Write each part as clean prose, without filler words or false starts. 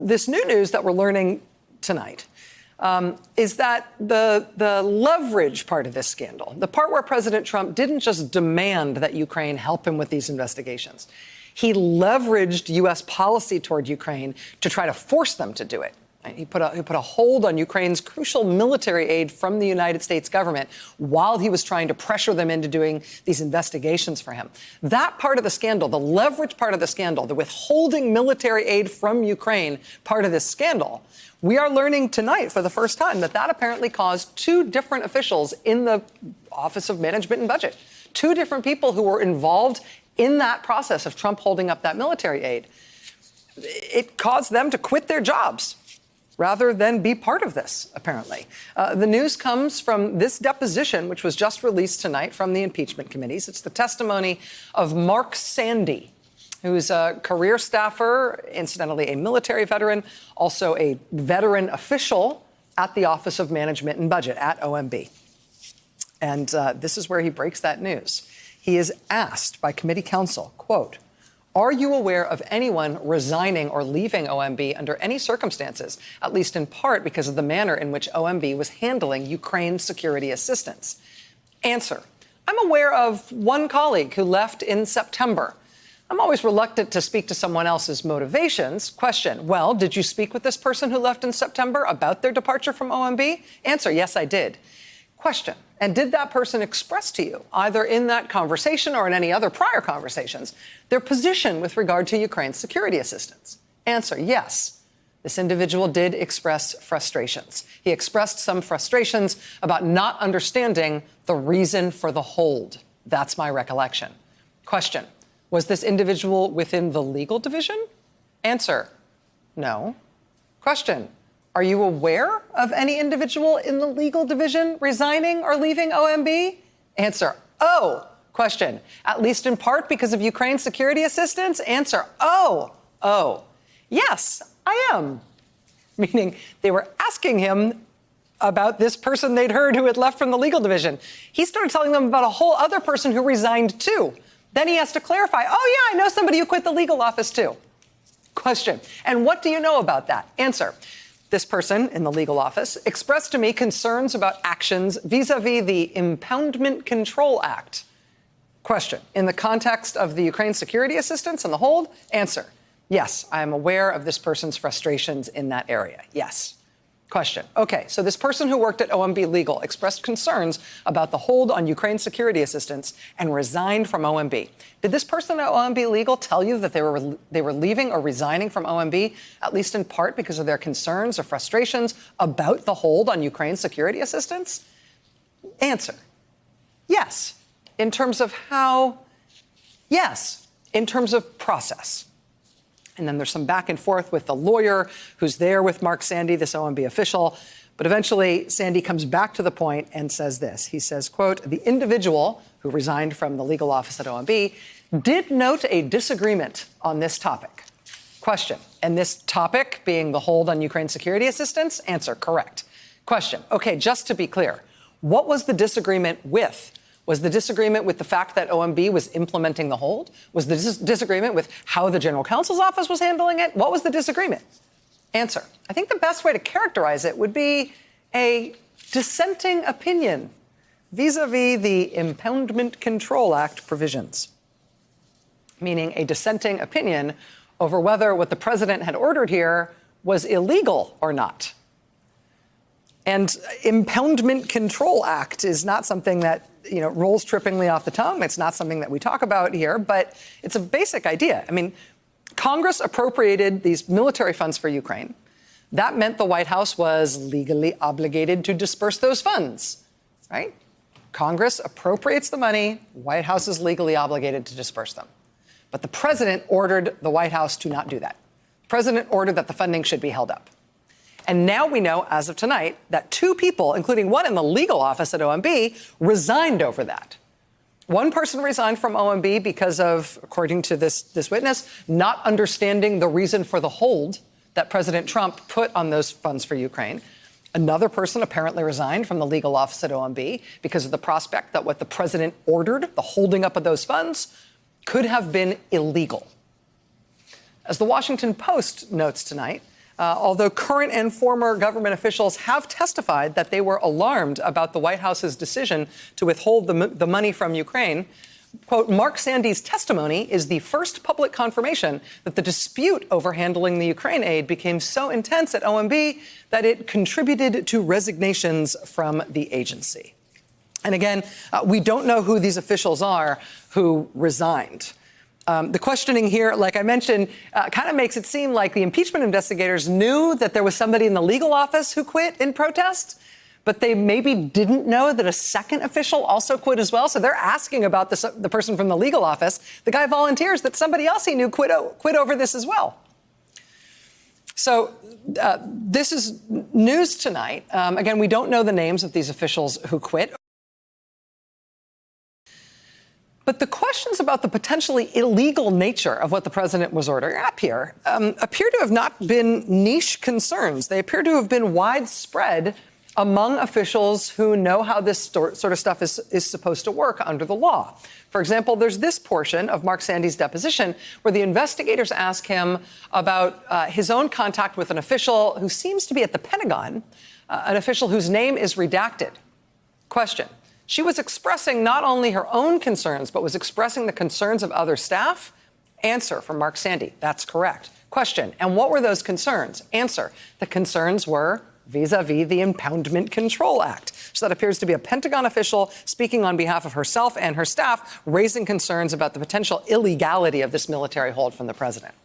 This new news that we're learning tonight is that the leverage part of this scandal, the part where President Trump didn't just demand that Ukraine help him with these investigations, he leveraged U.S. policy toward Ukraine to try to force them to do it. He put a hold on Ukraine's crucial military aid from the United States government while he was trying to pressure them into doing these investigations for him. That part of the scandal, the leverage part of the scandal, the withholding military aid from Ukraine part of this scandal, we are learning tonight for the first time that apparently caused two different officials in the Office of Management and Budget, two different people who were involved in that process of Trump holding up that military aid. It caused them to quit their jobs rather than be part of this, apparently. The news comes from this deposition, which was just released tonight from the impeachment committees. It's the testimony of Mark Sandy, who's a career staffer, incidentally a military veteran, also a veteran official at the Office of Management and Budget at OMB. And this is where he breaks that news. He is asked by committee counsel, quote, "Are you aware of anyone resigning or leaving OMB under any circumstances, at least in part because of the manner in which OMB was handling Ukraine's security assistance?" Answer: I'm aware of one colleague who left in September. I'm always reluctant to speak to someone else's motivations. Question: well, did you speak with this person who left in September about their departure from OMB? Answer: yes, I did. Question: and did that person express to you, either in that conversation or in any other prior conversations, their position with regard to Ukraine's security assistance? Answer: yes. This individual did express frustrations. He expressed some frustrations about not understanding the reason for the hold. That's my recollection. Question: was this individual within the legal division? Answer: no. Question: are you aware of any individual in the legal division resigning or leaving OMB? Answer: oh. Question: at least in part because of Ukraine's security assistance? Answer: oh. Yes, I am. Meaning they were asking him about this person they'd heard who had left from the legal division. He started telling them about a whole other person who resigned too. Then he has to clarify, oh yeah, I know somebody who quit the legal office too. Question: and what do you know about that? Answer: this person in the legal office expressed to me concerns about actions vis-a-vis the Impoundment Control Act. Question: in the context of the Ukraine security assistance and the hold? Answer: yes, I am aware of this person's frustrations in that area. Yes. Question: okay, so this person who worked at OMB Legal expressed concerns about the hold on Ukraine security assistance and resigned from OMB. Did this person at OMB Legal tell you that they were leaving or resigning from OMB, at least in part because of their concerns or frustrations about the hold on Ukraine security assistance? Answer: yes. In terms of how? Yes. In terms of process. And then there's some back and forth with the lawyer who's there with Mark Sandy, this OMB official. But eventually, Sandy comes back to the point and says this. He says, quote, "the individual who resigned from the legal office at OMB did note a disagreement on this topic." Question: and this topic being the hold on Ukraine security assistance? Answer: correct. Question: okay, just to be clear, what was the disagreement with? Was the disagreement with the fact that OMB was implementing the hold? Was the disagreement with how the general counsel's office was handling it? What was the disagreement? Answer: I think the best way to characterize it would be a dissenting opinion vis-a-vis the Impoundment Control Act provisions, meaning a dissenting opinion over whether what the president had ordered here was illegal or not. And Impoundment Control Act is not something that rolls trippingly off the tongue. It's not something that we talk about here, but it's a basic idea. I mean, Congress appropriated these military funds for Ukraine. That meant the White House was legally obligated to disperse those funds, right? Congress appropriates the money. White House is legally obligated to disperse them. But the president ordered the White House to not do that. The president ordered that the funding should be held up. And now we know, as of tonight, that two people, including one in the legal office at OMB, resigned over that. One person resigned from OMB because of, according to this witness, not understanding the reason for the hold that President Trump put on those funds for Ukraine. Another person apparently resigned from the legal office at OMB because of the prospect that what the president ordered, the holding up of those funds, could have been illegal. As the Washington Post notes tonight, although current and former government officials have testified that they were alarmed about the White House's decision to withhold the money from Ukraine. Quote, Mark Sandy's testimony is the first public confirmation that the dispute over handling the Ukraine aid became so intense at OMB that it contributed to resignations from the agency. And again, we don't know who these officials are who resigned. The questioning here, like I mentioned, kind of makes it seem like the impeachment investigators knew that there was somebody in the legal office who quit in protest, but they maybe didn't know that a second official also quit as well. So they're asking about the person from the legal office. The guy volunteers that somebody else he knew quit over this as well. So this is news tonight. Again, we don't know the names of these officials who quit. But the questions about the potentially illegal nature of what the president was ordering up here appear to have not been niche concerns. They appear to have been widespread among officials who know how this sort of stuff is supposed to work under the law. For example, there's this portion of Mark Sandy's deposition where the investigators ask him about his own contact with an official who seems to be at the Pentagon, an official whose name is redacted. Question. She was expressing not only her own concerns, but was expressing the concerns of other staff? Answer from Mark Sandy. That's correct. Question. And what were those concerns? Answer. The concerns were vis-a-vis the Impoundment Control Act. So that appears to be a Pentagon official speaking on behalf of herself and her staff, raising concerns about the potential illegality of this military hold from the president.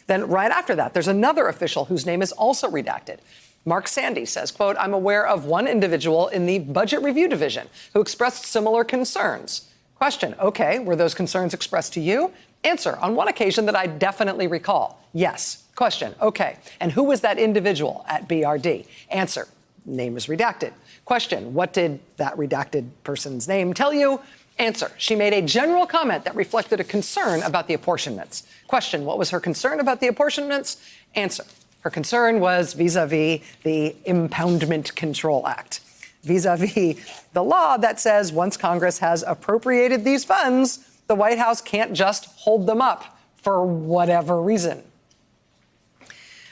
Then right after that, there's another official whose name is also redacted. Mark Sandy says, quote, I'm aware of one individual in the Budget Review Division who expressed similar concerns. Question. OK, were those concerns expressed to you? Answer. On one occasion that I definitely recall. Yes. Question. OK. And who was that individual at BRD? Answer. Name is redacted. Question. What did that redacted person's name tell you? Answer. She made a general comment that reflected a concern about the apportionments. Question. What was her concern about the apportionments? Answer. Her concern was vis-a-vis the Impoundment Control Act, vis-a-vis the law that says once Congress has appropriated these funds, the White House can't just hold them up for whatever reason. I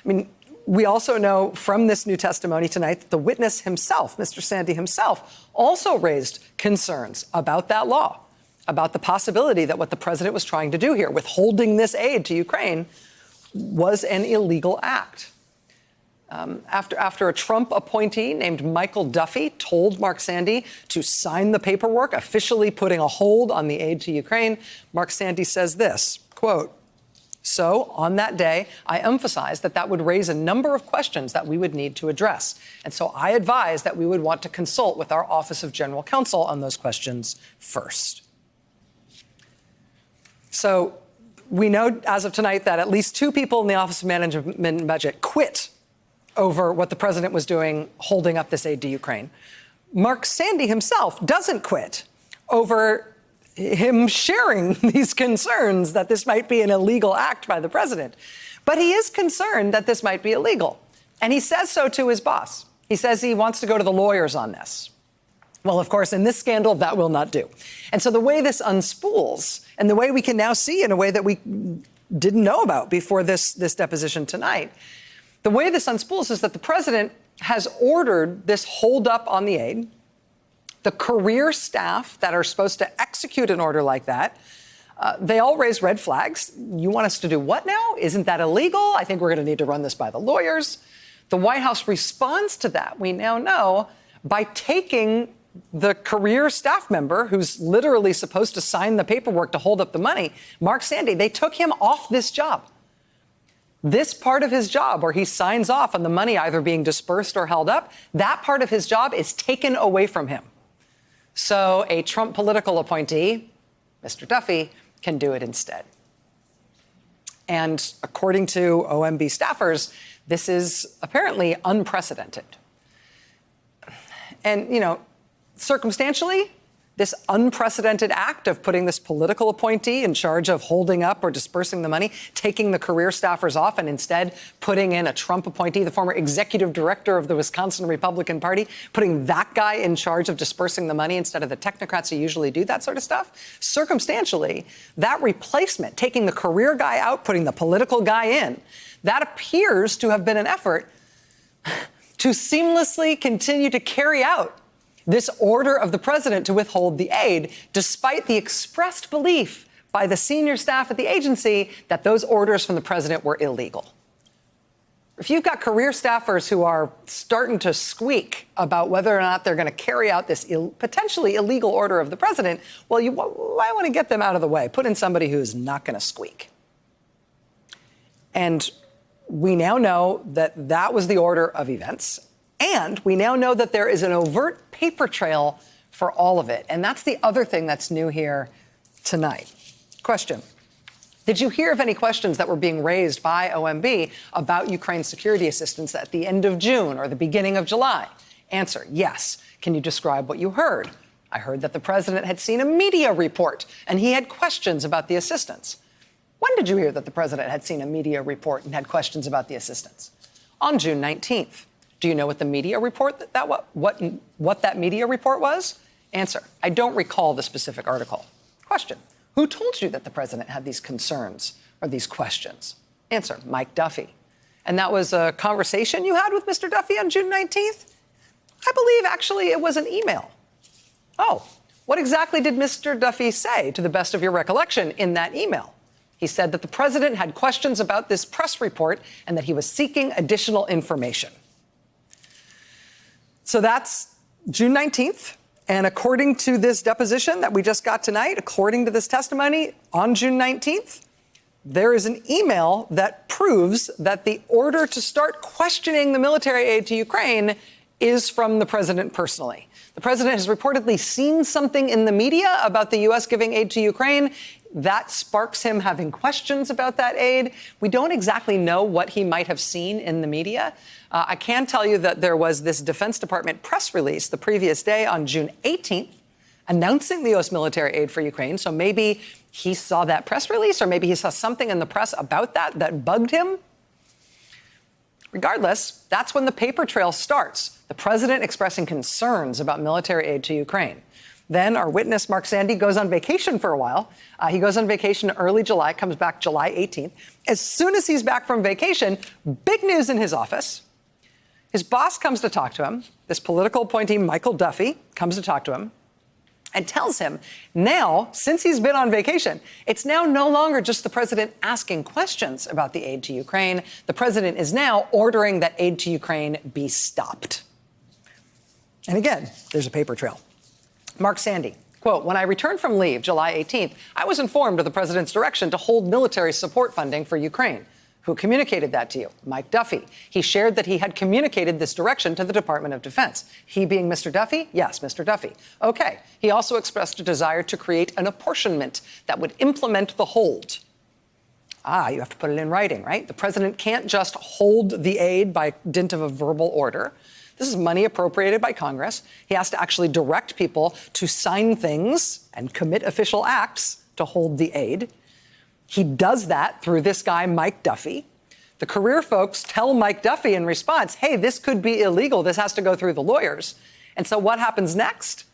mean, we also know from this new testimony tonight that the witness himself, Mr. Sandy himself, also raised concerns about that law, about the possibility that what the president was trying to do here, withholding this aid to Ukraine, was an illegal act. After a Trump appointee named Michael Duffy told Mark Sandy to sign the paperwork, officially putting a hold on the aid to Ukraine, Mark Sandy says this, quote, so on that day, I emphasized that would raise a number of questions that we would need to address. And so I advised that we would want to consult with our Office of General Counsel on those questions first. So we know as of tonight that at least two people in the Office of Management and Budget quit over what the president was doing, holding up this aid to Ukraine. Mark Sandy himself doesn't quit over him sharing these concerns that this might be an illegal act by the president. But he is concerned that this might be illegal. And he says so to his boss. He says he wants to go to the lawyers on this. Well, of course, in this scandal, that will not do. And so the way this unspools, and the way we can now see in a way that we didn't know about before this deposition tonight, the way this unspools is that the president has ordered this hold up on the aid. The career staff that are supposed to execute an order like that, they all raise red flags. You want us to do what now? Isn't that illegal? I think we're going to need to run this by the lawyers. The White House responds to that, we now know, by taking the career staff member who's literally supposed to sign the paperwork to hold up the money, Mark Sandy, they took him off this job. This part of his job where he signs off on the money either being dispersed or held up, that part of his job is taken away from him. So a Trump political appointee, Mr. Duffy, can do it instead. And according to OMB staffers, this is apparently unprecedented. And, you know, circumstantially, this unprecedented act of putting this political appointee in charge of holding up or dispersing the money, taking the career staffers off and instead putting in a Trump appointee, the former executive director of the Wisconsin Republican Party, putting that guy in charge of dispersing the money instead of the technocrats who usually do that sort of stuff. Circumstantially, that replacement, taking the career guy out, putting the political guy in, that appears to have been an effort to seamlessly continue to carry out this order of the president to withhold the aid, despite the expressed belief by the senior staff at the agency that those orders from the president were illegal. If you've got career staffers who are starting to squeak about whether or not they're going to carry out this potentially illegal order of the president, well, you might want to get them out of the way. Put in somebody who's not going to squeak. And we now know that that was the order of events. And we now know that there is an overt paper trail for all of it. And that's the other thing that's new here tonight. Question. Did you hear of any questions that were being raised by OMB about Ukraine's security assistance at the end of June or the beginning of July? Answer, yes. Can you describe what you heard? I heard that the president had seen a media report and he had questions about the assistance. When did you hear that the president had seen a media report and had questions about the assistance? On June 19th. Do you know what the media report what that media report was? Answer, I don't recall the specific article. Question, who told you that the president had these concerns or these questions? Answer, Mike Duffy. And that was a conversation you had with Mr. Duffy on June 19th? I believe actually it was an email. Oh, what exactly did Mr. Duffy say, to the best of your recollection, in that email? He said that the president had questions about this press report and that he was seeking additional information. So that's June 19th. And according to this deposition that we just got tonight, according to this testimony on June 19th, there is an email that proves that the order to start questioning the military aid to Ukraine is from the president personally. The president has reportedly seen something in the media about the U.S. giving aid to Ukraine. That sparks him having questions about that aid. We don't exactly know what he might have seen in the media. I can tell you that there was this Defense Department press release the previous day on June 18th announcing the U.S. military aid for Ukraine. So maybe he saw that press release or maybe he saw something in the press about that bugged him. Regardless, that's when the paper trail starts. The president expressing concerns about military aid to Ukraine. Then our witness, Mark Sandy, goes on vacation for a while. He goes on vacation early July, comes back July 18th. As soon as he's back from vacation, big news in his office. His boss comes to talk to him. This political appointee, Michael Duffy, comes to talk to him and tells him now, since he's been on vacation, it's now no longer just the president asking questions about the aid to Ukraine. The president is now ordering that aid to Ukraine be stopped. And again, there's a paper trail. Mark Sandy, quote, when I returned from leave July 18th, I was informed of the president's direction to hold military support funding for Ukraine. Who communicated that to you? Mike Duffy. He shared that he had communicated this direction to the Department of Defense. He being Mr. Duffy? Yes, Mr. Duffy. Okay. He also expressed a desire to create an apportionment that would implement the hold. You have to put it in writing, right? The president can't just hold the aid by dint of a verbal order. This is money appropriated by Congress. He has to actually direct people to sign things and commit official acts to hold the aid. He does that through this guy, Mike Duffy. The career folks tell Mike Duffy in response, hey, this could be illegal. This has to go through the lawyers. And so what happens next?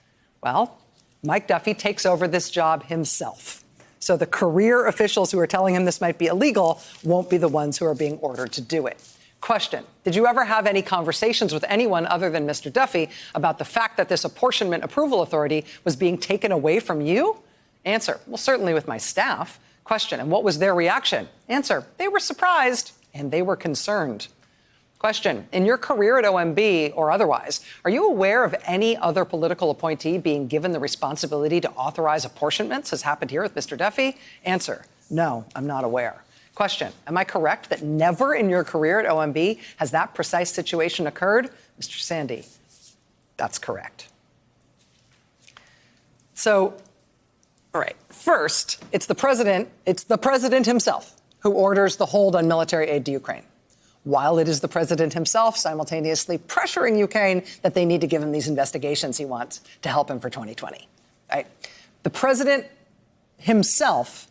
Well, Mike Duffy takes over this job himself. So the career officials who are telling him this might be illegal won't be the ones who are being ordered to do it. Question, did you ever have any conversations with anyone other than Mr. Duffy about the fact that this apportionment approval authority was being taken away from you? Answer, well, certainly with my staff. Question, and what was their reaction? Answer, they were surprised and they were concerned. Question, in your career at OMB or otherwise, are you aware of any other political appointee being given the responsibility to authorize apportionments, as happened here with Mr. Duffy? Answer, no, I'm not aware. Question, am I correct that never in your career at OMB has that precise situation occurred? Mr. Sandy, that's correct. So, all right, first, it's the president himself who orders the hold on military aid to Ukraine, while it is the president himself simultaneously pressuring Ukraine that they need to give him these investigations he wants to help him for 2020. right? The president himself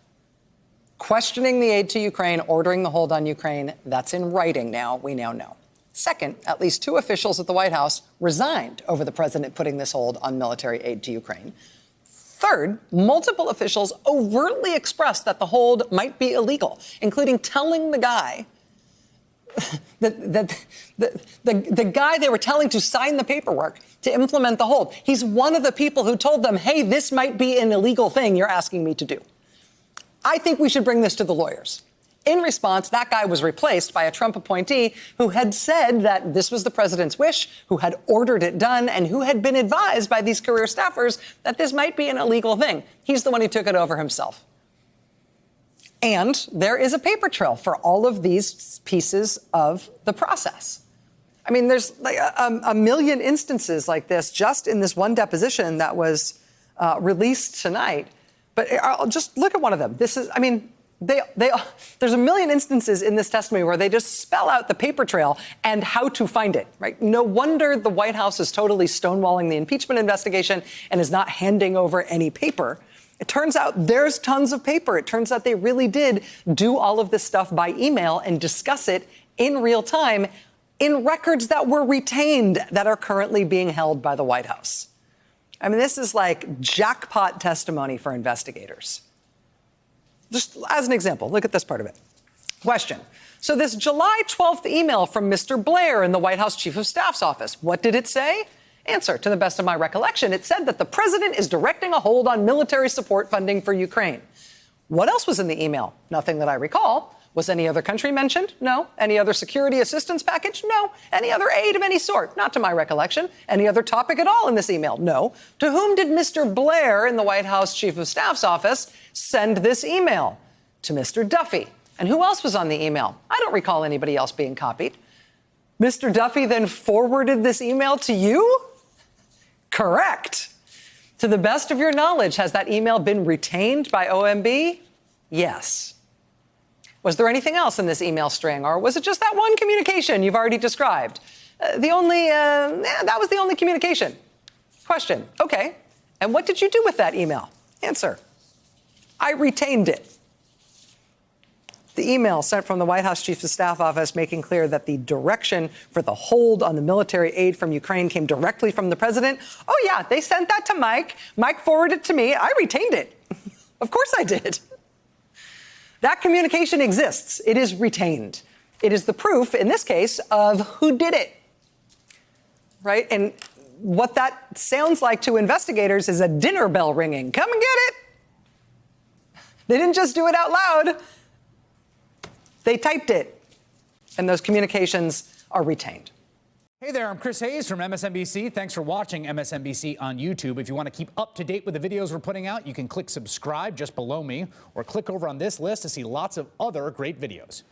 questioning the aid to Ukraine, ordering the hold on Ukraine, that's in writing now, we now know. Second, at least 2 officials at the White House resigned over the president putting this hold on military aid to Ukraine. Third, multiple officials overtly expressed that the hold might be illegal, including telling the guy the guy they were telling to sign the paperwork to implement the hold. He's one of the people who told them, hey, this might be an illegal thing you're asking me to do. I think we should bring this to the lawyers. In response, that guy was replaced by a Trump appointee who had said that this was the president's wish, who had ordered it done, and who had been advised by these career staffers that this might be an illegal thing. He's the one who took it over himself. And there is a paper trail for all of these pieces of the process. I mean, there's like a million instances like this just in this one deposition that was released tonight. But I'll just look at one of them. This is, I mean, there's a million instances in this testimony where they just spell out the paper trail and how to find it, right? No wonder the White House is totally stonewalling the impeachment investigation and is not handing over any paper. It turns out there's tons of paper. It turns out they really did do all of this stuff by email and discuss it in real time in records that were retained that are currently being held by the White House. I mean, this is like jackpot testimony for investigators. Just as an example, look at this part of it. Question. So this July 12th email from Mr. Blair in the White House Chief of Staff's office, what did it say? Answer. To the best of my recollection, it said that the president is directing a hold on military support funding for Ukraine. What else was in the email? Nothing that I recall. Was any other country mentioned? No. Any other security assistance package? No. Any other aid of any sort? Not to my recollection. Any other topic at all in this email? No. To whom did Mr. Blair in the White House Chief of Staff's office send this email? To Mr. Duffy. And who else was on the email? I don't recall anybody else being copied. Mr. Duffy then forwarded this email to you? Correct. To the best of your knowledge, has that email been retained by OMB? Yes. Was there anything else in this email string, or was it just that one communication you've already described? That was the only communication. Question. Okay. And what did you do with that email? Answer. I retained it. The email sent from the White House Chief of Staff office making clear that the direction for the hold on the military aid from Ukraine came directly from the president. Oh, yeah, they sent that to Mike. Mike forwarded it to me. I retained it. Of course I did. That communication exists. It is retained. It is the proof, in this case, of who did it. Right? And what that sounds like to investigators is a dinner bell ringing. Come and get it. They didn't just do it out loud. They typed it, and those communications are retained. Hey there, I'm Chris Hayes from MSNBC. Thanks for watching MSNBC on YouTube. If you want to keep up to date with the videos we're putting out, you can click subscribe just below me, or click over on this list to see lots of other great videos.